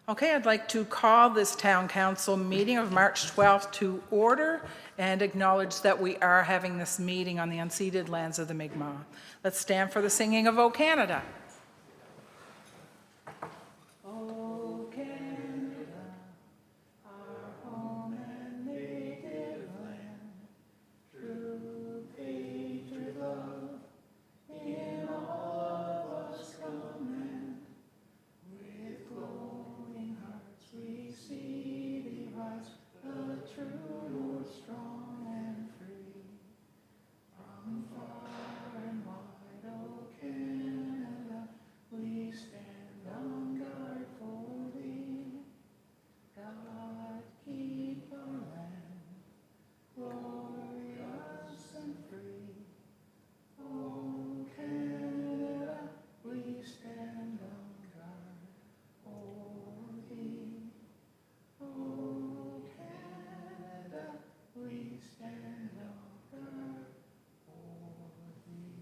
Okay, I'd like to call this town council meeting of March 12th to order and acknowledge that we are having this meeting on the unceded lands of the Mi'kmaq. Let's stand for the singing of O Canada. O Canada, our home and native land, true patriot love, in all of us command. With glowing hearts we see rise, the true, strong and free. From far and wide, O Canada, we stand on guard for thee. God keep our land glorious and free. O Canada, we stand on guard for thee. O Canada, we stand on guard for thee.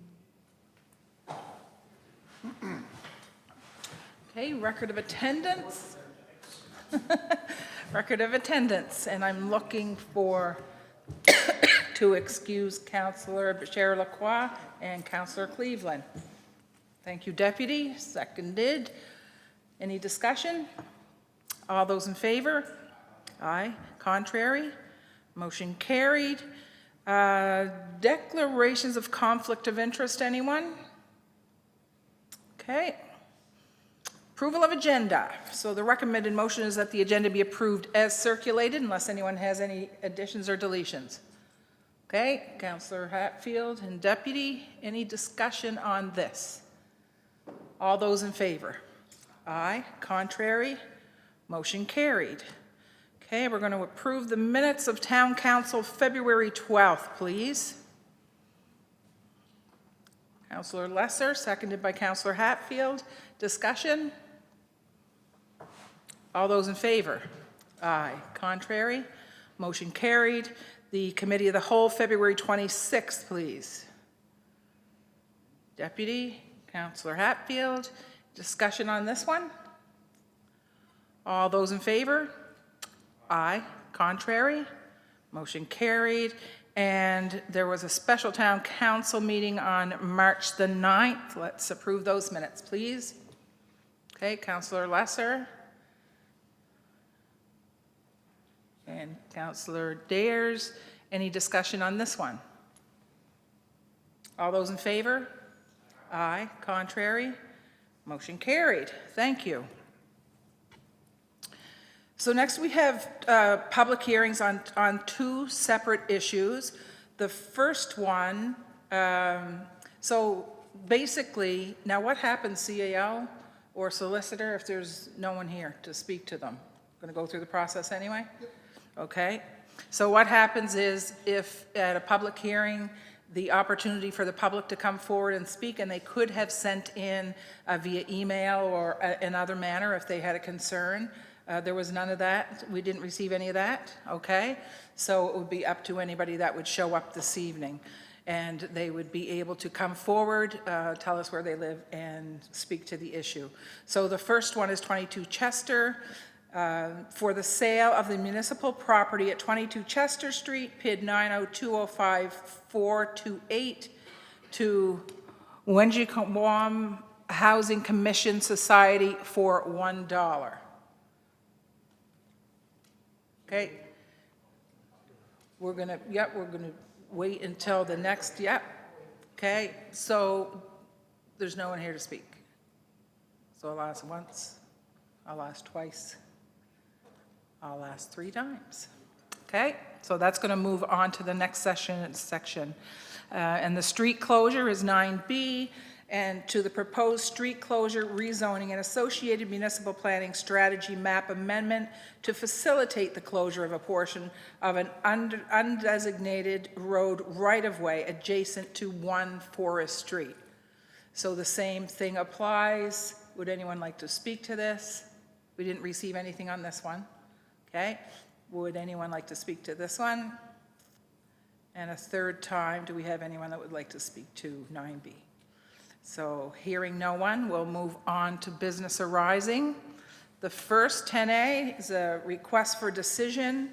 Okay, record of attendance. Record of attendance, and I'm looking for to excuse Councillor Bashir Lacroix and Councillor Cleveland. Thank you, Deputy. Seconded. Any discussion? All those in favor? Aye. Contrary? Motion carried. Declarations of conflict of interest, anyone? Okay. Approval of agenda. So the recommended motion is that the agenda be approved as circulated unless anyone has any additions or deletions. Okay, Councillor Hatfield and Deputy, any discussion on this? All those in favor? Aye. Contrary? Motion carried. Okay, we're going to approve the minutes of Town Council February 12th, please. Councillor Lesser, seconded by Councillor Hatfield. Discussion? All those in favor? Aye. Contrary? Motion carried. The Committee of the Whole, February 26th, please. Deputy, Councillor Hatfield. Discussion on this one? All those in favor? Aye. Contrary? Motion carried. And there was a special town council meeting on March the 9th. Let's approve those minutes, please. Okay, Councillor Lesser. And Councillor Dayers. Any discussion on this one? All those in favor? Aye. Contrary? Motion carried. Thank you. So next we have public hearings on two separate issues. The first one, so basically, now what happens, CAL or solicitor, if there's no one here to speak to them? Going to go through the process anyway? Okay. So what happens is if at a public hearing, the opportunity for the public to come forward and speak, and they could have sent in via email or another manner if they had a concern. There was none of that. We didn't receive any of that. Okay. So it would be up to anybody that would show up this evening. And they would be able to come forward, tell us where they live, and speak to the issue. So the first one is 22 Chester. For the sale of the municipal property at 22 Chester Street, PID 90205-428 to Wenjikwam Housing Commission Society for $1. Okay. We're gonna wait until the next, Okay, so there's no one here to speak. So I'll ask once, I'll ask twice. I'll ask 3 times. Okay, so that's going to move on to the next section. And the street closure is 9B, and to the proposed street closure, rezoning, and associated municipal planning strategy map amendment to facilitate the closure of a portion of an undesignated road right-of-way adjacent to 1 Forest Street. So the same thing applies. Would anyone like to speak to this? We didn't receive anything on this one. Okay, would anyone like to speak to this one? And a third time, do we have anyone that would like to speak to 9B? So hearing no one, we'll move on to business arising. The first 10A is a request for decision,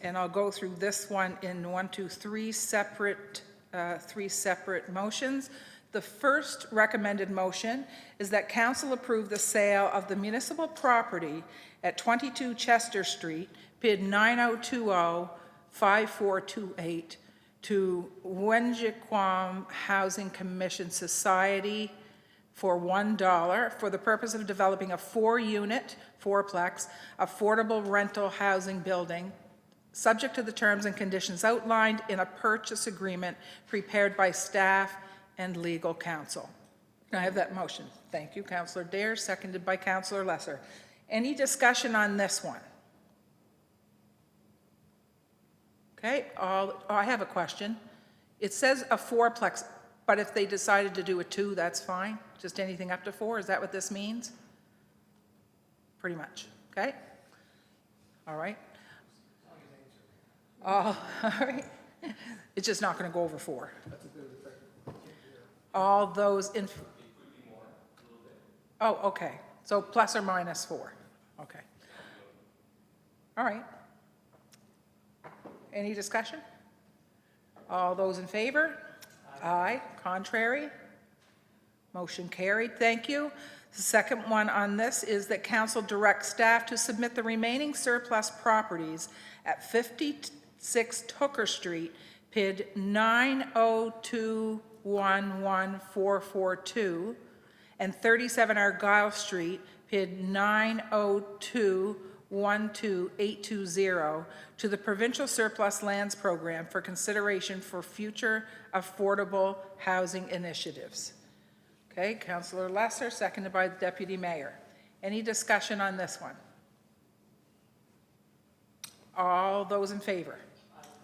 and I'll go through this one in three separate motions. The first recommended motion is that council approve the sale of the municipal property at 22 Chester Street, PID 9020-5428, to Wenjiquam Housing Commission Society for $1 for the purpose of developing a 4-unit, fourplex, affordable rental housing building, subject to the terms and conditions outlined in a purchase agreement prepared by staff and legal counsel. Can I have that motion? Thank you, Councillor Dare, seconded by Councillor Lesser. Any discussion on this one? Okay, I have a question. It says a fourplex, but if they decided to do a 2, that's fine? Just anything up to 4, is that what this means? Pretty much, okay? All right. All right. It's just not going to go over 4. All those in... Oh, okay. So plus or minus 4. Okay. All right. Any discussion? All those in favor? Aye. Contrary? Motion carried. Thank you. The second one on this is that council directs staff to submit the remaining surplus properties at 56 Tooker Street, PID 90211442, and 37 Argyle Street, PID 90212-820, to the Provincial Surplus Lands Program for consideration for future affordable housing initiatives. Okay, Councillor Lesser, seconded by the Deputy Mayor. Any discussion on this one? All those in favor?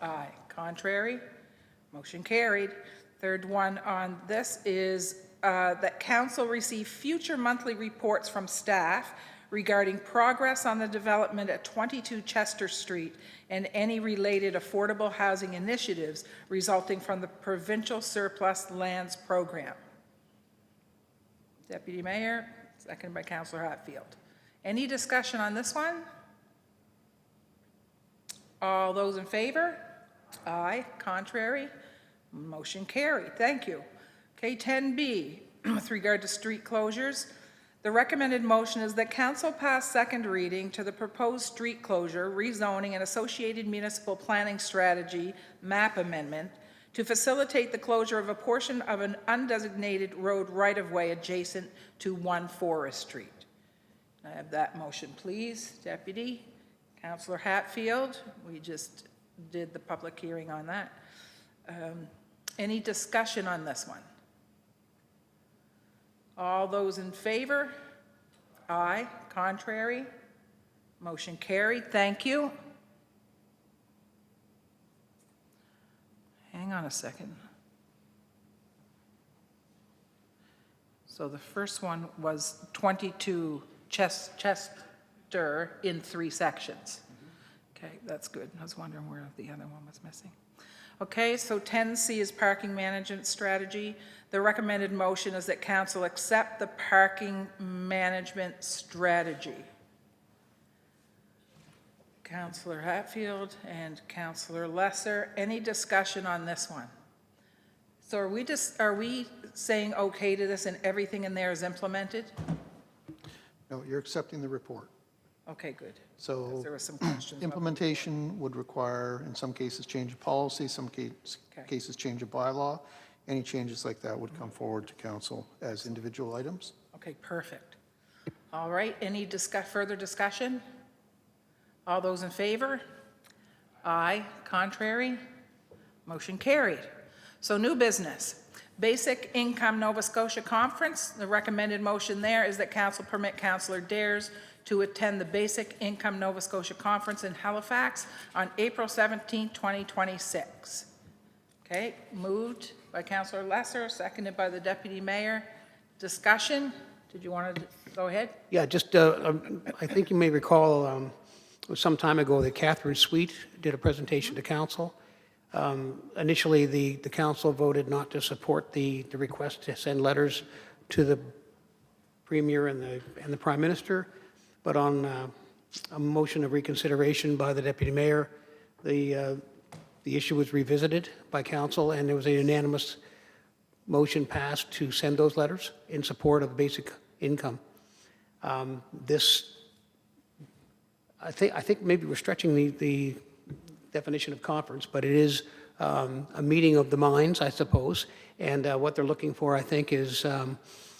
Aye. Contrary? Motion carried. Third one on this is that council receive future monthly reports from staff regarding progress on the development at 22 Chester Street and any related affordable housing initiatives resulting from the Provincial Surplus Lands Program. Deputy Mayor, seconded by Councillor Hatfield. Any discussion on this one? All those in favor? Aye. Contrary? Motion carried. Thank you. Okay, 10B, with regard to street closures, the recommended motion is that council pass second reading to the proposed street closure, rezoning, and associated municipal planning strategy map amendment to facilitate the closure of a portion of an undesignated road right-of-way adjacent to 1 Forest Street. Can I have that motion, please, Deputy? Councillor Hatfield, we just did the public hearing on that. Any discussion on this one? All those in favor? Aye. Contrary? Motion carried. Thank you. Hang on a second. So the first one was 22 Chester in 3 sections. Okay, that's good. I was wondering where the other one was missing. Okay, so 10C is parking management strategy. The recommended motion is that council accept the parking management strategy. Councillor Hatfield and Councillor Lesser, any discussion on this one? So are we saying okay to this and everything in there is implemented? No, you're accepting the report. Okay, good. So There were some questions. implementation would require, in some cases, change of policy, some cases change of bylaw. Any changes like that would come forward to council as individual items. Okay, perfect. All right, any further discussion? All those in favor? Aye. Contrary? Motion carried. So new business. Basic Income Nova Scotia Conference. The recommended motion there is that council permit Councillor Dares to attend the Basic Income Nova Scotia Conference in Halifax on April 17, 2026. Okay, moved by Councillor Lesser, seconded by the Deputy Mayor. Discussion? Did you want to go ahead? Yeah, just, I think you may recall, it was some time ago that Catherine Sweet did a presentation to council. Initially, the council voted not to support the request to send letters to the Premier and the Prime Minister. but on a motion of reconsideration by the deputy mayor, the issue was revisited by council, and there was a unanimous motion passed to send those letters in support of basic income. This, I think maybe we're stretching the definition of conference, but it is a meeting of the minds, I suppose, and what they're looking for, I think, is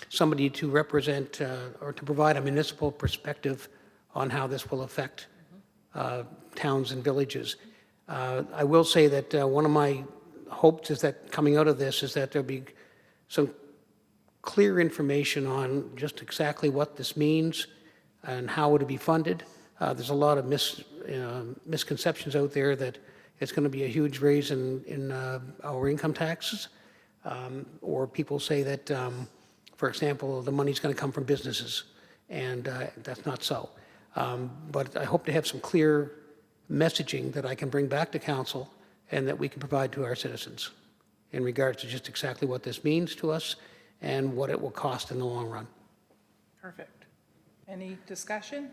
somebody to represent or to provide a municipal perspective on how this will affect towns and villages. I will say that one of my hopes is that coming out of this is that there'll be some clear information on just exactly what this means and how it'll be funded. There's a lot of misconceptions out there that it's going to be a huge raise in our income taxes, or people say that, for example, the money's going to come from businesses, and that's not so. But I hope to have some clear messaging that I can bring back to council and that we can provide to our citizens in regards to just exactly what this means to us and what it will cost in the long run. Perfect. Any discussion?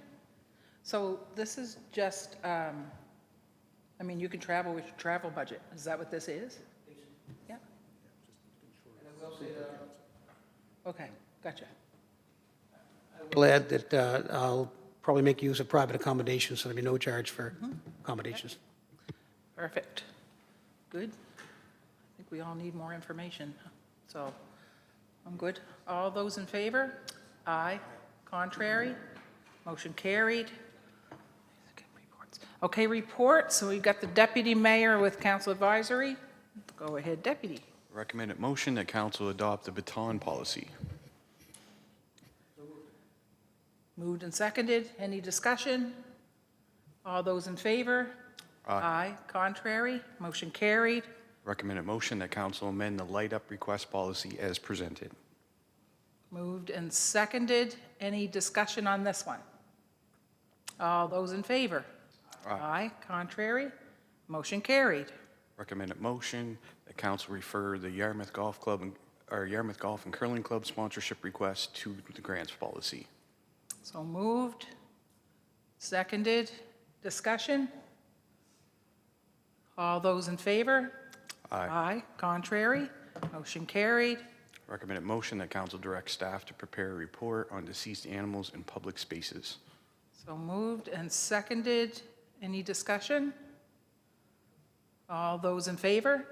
So this is just, I mean, you can travel with your travel budget. Is that what this is? Yeah. Okay, gotcha. I'll add that I'll probably make use of private accommodations, so there'll be no charge for accommodations. Perfect. Good. I think we all need more information, so I'm good. All those in favor? Aye. Contrary? Motion carried. Okay, report. So we've got the deputy mayor with council advisory. Go ahead, deputy. Recommended motion that council adopt the baton policy. Moved and seconded. Any discussion? All those in favor? Aye. Contrary? Motion carried. Recommended motion that council amend the light up request policy as presented. Moved and seconded. Any discussion on this one? All those in favor? Aye. Contrary? Motion carried. Recommended motion that council refer the Yarmouth Golf Club or Yarmouth Golf and Curling Club sponsorship request to the grants policy. So moved, seconded. Discussion? All those in favor? Aye. Aye. Contrary? Motion carried. Recommended motion that council direct staff to prepare a report on deceased animals in public spaces. So moved and seconded. Any discussion? All those in favor?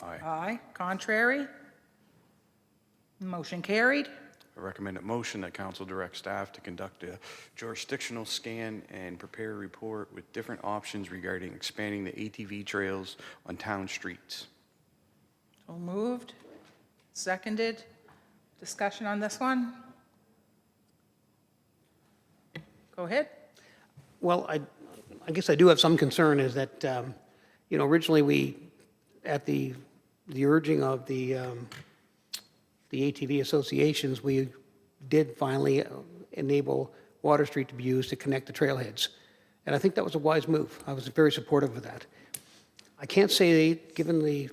Aye. Aye. Contrary? Motion carried. A recommended motion that council direct staff to conduct a jurisdictional scan and prepare a report with different options regarding expanding the ATV trails on town streets. So moved, seconded. Discussion on this one? Go ahead. Well, I guess I do have some concern is that, originally we, at the urging of the ATV associations, we did finally enable Water Street to be used to connect the trailheads. And I think that was a wise move. I was very supportive of that. I can't say, given the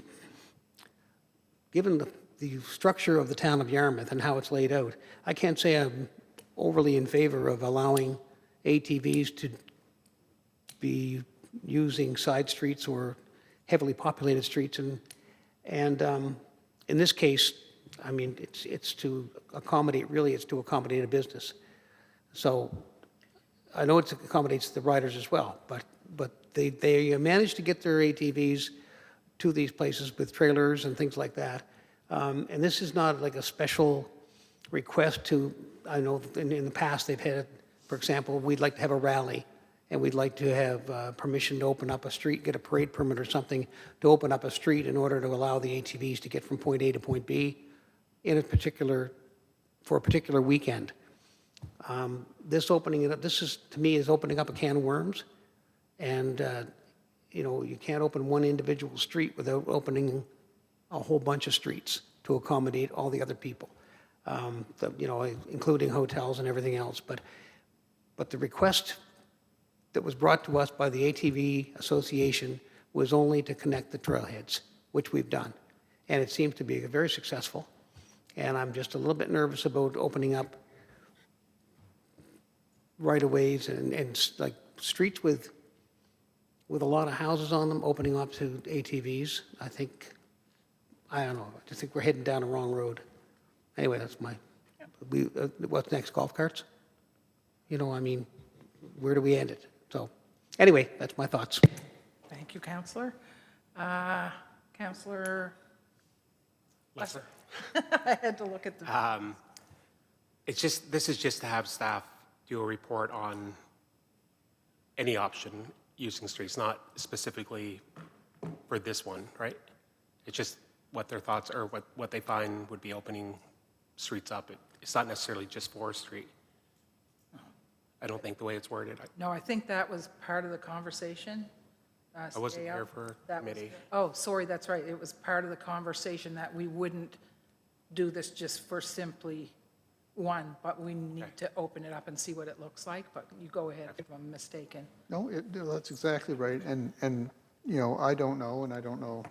structure of the town of Yarmouth and how it's laid out, I can't say I'm overly in favor of allowing ATVs to be using side streets or heavily populated streets. And in this case, I mean, it's to accommodate, really, it's to accommodate a business. So I know it accommodates the riders as well, but they managed to get their ATVs to these places with trailers and things like that. And this is not like a special request to, I know in the past they've had, for example, we'd like to have a rally and we'd like to have permission to open up a street, get a parade permit or something to open up a street in order to allow the ATVs to get from point A to point B for a particular weekend. This opening it up, to me, is opening up a can of worms. And, you can't open one individual street without opening a whole bunch of streets to accommodate all the other people, including hotels and everything else. But the request that was brought to us by the ATV Association was only to connect the trailheads, which we've done. And it seems to be very successful. And I'm just a little bit nervous about opening up right-of-ways and like streets with a lot of houses on them opening up to ATVs, I don't know, I just think we're heading down the wrong road. Anyway, that's what's next, golf carts? You know, I mean, where do we end it? So, anyway, that's my thoughts. Thank you, Counselor. Counselor Lesser. I had to look at the, This is just to have staff do a report on any option using streets, not specifically for this one, right? It's just what their thoughts are, what they find would be opening streets up. It's not necessarily just Forest Street. I don't think the way it's worded. no, I think that was part of the conversation. I wasn't Stay here out. for That was- committee. Oh, sorry, that's right. It was part of the conversation that we wouldn't do this just for simply one, but we need to open it up and see what it looks like. But you go ahead if I'm mistaken. No, that's exactly right. And, you know, I don't know, and I don't know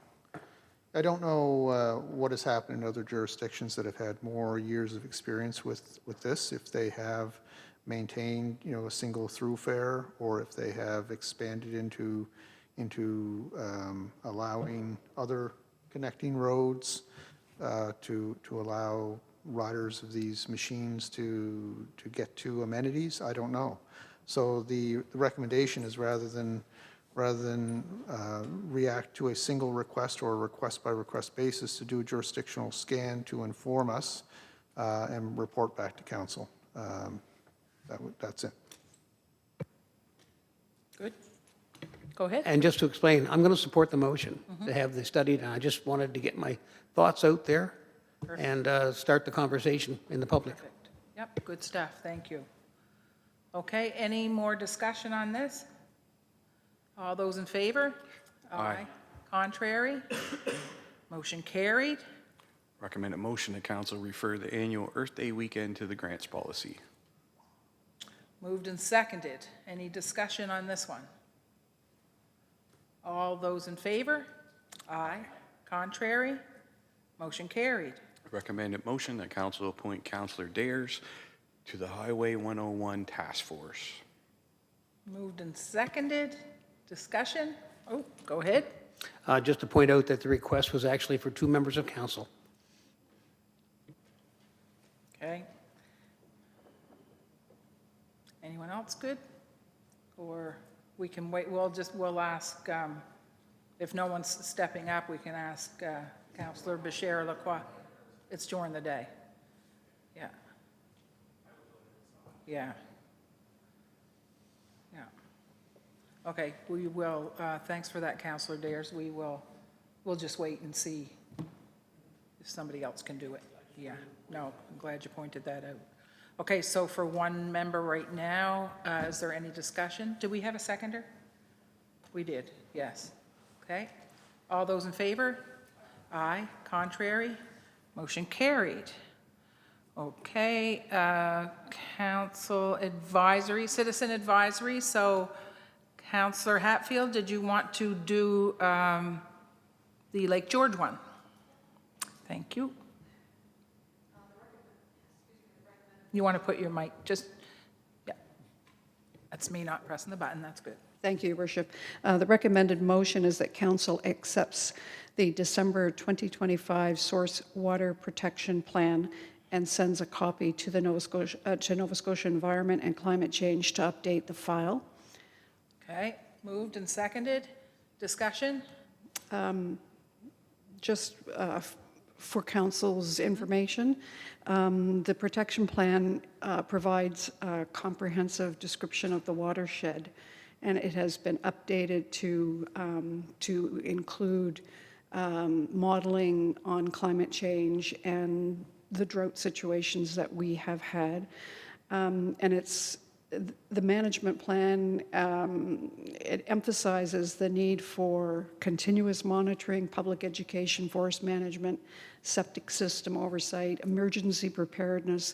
what has happened in other jurisdictions that have had more years of experience with this, if they have maintained, you know, a single thoroughfare, or if they have expanded into allowing other connecting roads to allow riders of these machines to get to amenities. I don't know. So the recommendation is rather than react to a single request or a request by request basis, to do a jurisdictional scan to inform us and report back to council. That's it. Good? Go ahead. And just to explain, I'm going to support the motion to have this studied, and I just wanted to get my thoughts out there and start the conversation in the public. Perfect. Yep, good stuff. Thank you. Okay, any more discussion on this? All those in favor? Aye. Contrary? Motion carried. Recommend a motion that council refer the annual Earth Day weekend to the grants policy. Moved and seconded. Any discussion on this one? All those in favor? Aye. Contrary? Motion carried. Recommended motion that council appoint Councilor Dares to the Highway 101 Task Force. Moved and seconded. Discussion? Oh, go ahead. Just to point out that the request was actually for 2 members of council. Okay. Anyone else good? Or we can wait, we'll ask, if no one's stepping up, we can ask Councillor Bashir Lacroix. It's during the day. Yeah. Yeah. Yeah. Okay, we will, thanks for that, Councillor Dares. We'll just wait and see if somebody else can do it. Yeah, no, I'm glad you pointed that out. Okay, so for one member right now, is there any discussion? Do we have a seconder? We did, yes. Okay, all those in favor? Aye, contrary? Motion carried. Okay, council advisory, citizen advisory. So Councillor Hatfield, did you want to do the Lake George one? Thank you. You want to put your mic, just, yeah. That's me not pressing the button, that's good. Thank you, Your Worship. The recommended motion is that council accepts the December 2025 Source Water Protection Plan and sends a copy to the Nova Scotia Environment and Climate Change to update the file. Okay, moved and seconded. Discussion? Just for council's information, the protection plan provides a comprehensive description of the watershed, and it has been updated to include modeling on climate change and the drought situations that we have had. And it's the management plan, it emphasizes the need for continuous monitoring, public education, forest management, septic system oversight, emergency preparedness,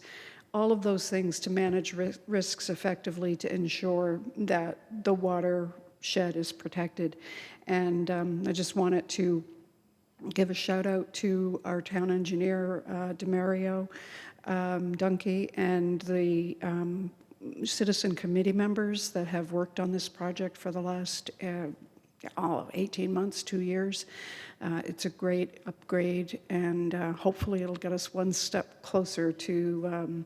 all of those things to manage risks effectively to ensure that the watershed is protected. And I just wanted to give a shout out to our town engineer, Demario Dunkey, and citizen committee members that have worked on this project for the last 18 months, 2 years. It's a great upgrade, and hopefully it'll get us one step closer to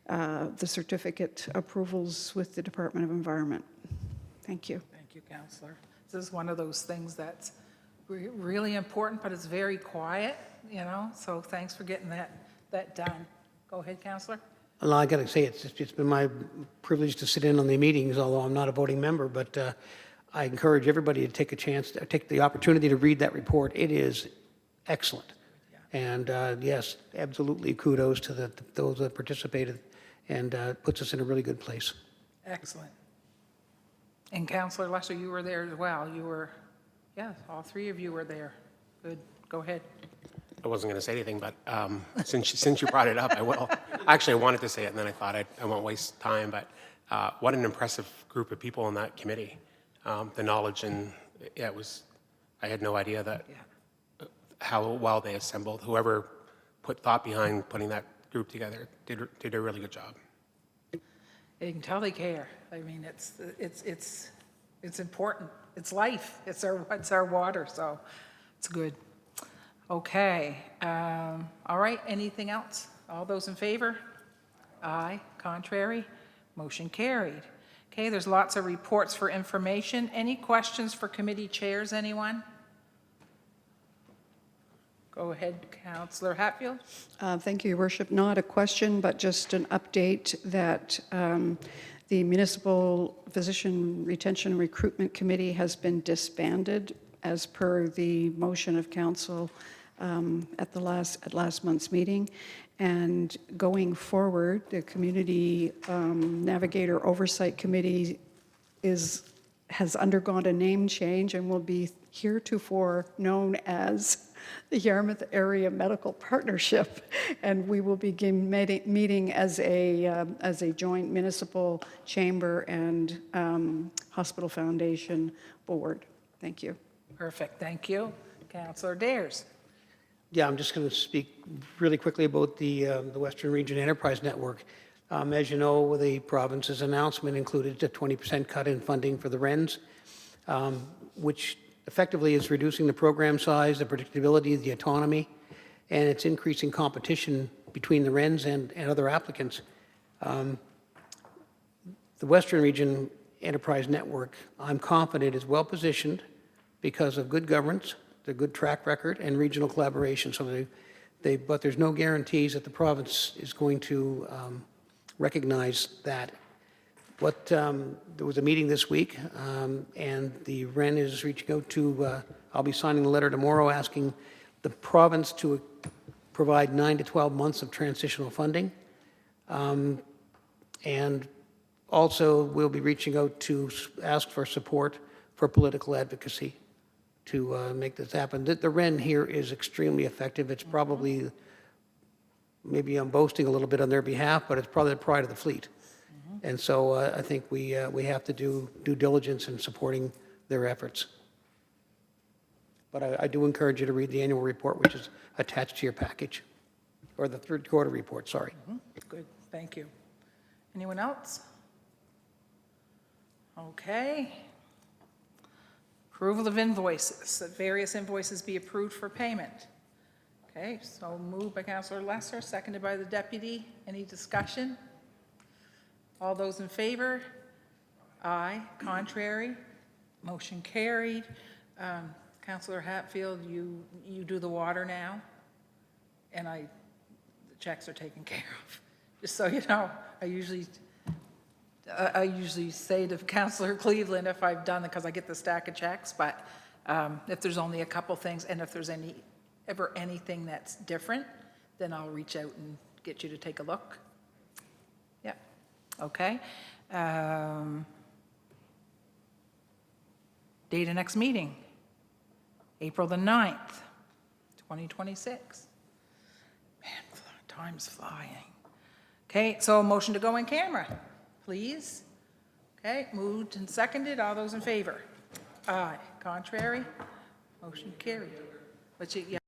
the certificate approvals with the Department of Environment. Thank you. Thank you, Counselor. This is one of those things that's really important, but it's very quiet, you know, so thanks for getting that done. Go ahead, Counselor. Well, I got to say, it's been my privilege to sit in on the meetings, although I'm not a voting member, but I encourage everybody to take the opportunity to read that report. It is excellent. And yes, absolutely kudos to those that participated, and puts us in a really good place. Excellent. And Counselor Lesser, you were there as well. You were, yeah, all three of you were there. Good. Go ahead. I wasn't going to say anything, but since you brought it up, I will. Actually, I wanted to say it, and then I thought I won't waste time, but what an impressive group of people in that committee. The knowledge, and yeah, I had no idea that how well they assembled. Whoever put thought behind putting that group together did a really good job. You can tell they care. I mean, it's important. It's life. It's our water, so it's good. Okay. All right. Anything else? All those in favor? Aye. Contrary? Motion carried. Okay, there's lots of reports for information. Any questions for committee chairs, anyone? Go ahead, Councillor Hatfield. Thank you, Your Worship. Not a question, but just an update that the Municipal Physician Retention and Recruitment Committee has been disbanded as per the motion of council at last month's meeting. And going forward, the Community Navigator Oversight Committee has undergone a name change and will be heretofore known as the Yarmouth Area Medical Partnership, and we will begin meeting as a joint municipal chamber and hospital foundation board. Thank you. Perfect, thank you. Councillor Dares. Yeah, I'm just going to speak really quickly about the Western Region Enterprise Network. As you know, the province's announcement included a 20% cut in funding for the RENs, which effectively is reducing the program size, the predictability, the autonomy, and it's increasing competition between the RENs and other applicants. The Western Region Enterprise Network, I'm confident, is well positioned because of good governance, the good track record, and regional collaboration. So but there's no guarantees that the province is going to recognize that. There was a meeting this week, and the REN is reaching out to, I'll be signing a letter tomorrow asking the province to provide 9 to 12 months of transitional funding. And also, we'll be reaching out to ask for support for political advocacy to make this happen. The REN here is extremely effective. It's probably, maybe I'm boasting a little bit on their behalf, but it's probably the pride of the fleet. And so I think we have to do due diligence in supporting their efforts. But I do encourage you to read the annual report, which is attached to your package, or the third quarter report, sorry. Good, thank you. Anyone else? Okay. Approval of invoices, that various invoices be approved for payment. Okay, so moved by Councillor Lesser, seconded by the deputy. Any discussion? All those in favor? Aye. Contrary? Motion carried. Councillor Hatfield, you do the water now, and the checks are taken care of. Just so you know, I usually say to Councillor Cleveland if I've done it, because I get the stack of checks, but if there's only a couple things, and if there's ever anything that's different, then I'll reach out and get you to take a look. Yeah, okay. Date of next meeting, April the 9th, 2026. Man, time's flying. Okay, so a motion to go in camera, please. Okay, moved and seconded. All those in favor? Aye. Contrary? Motion carried. But yeah.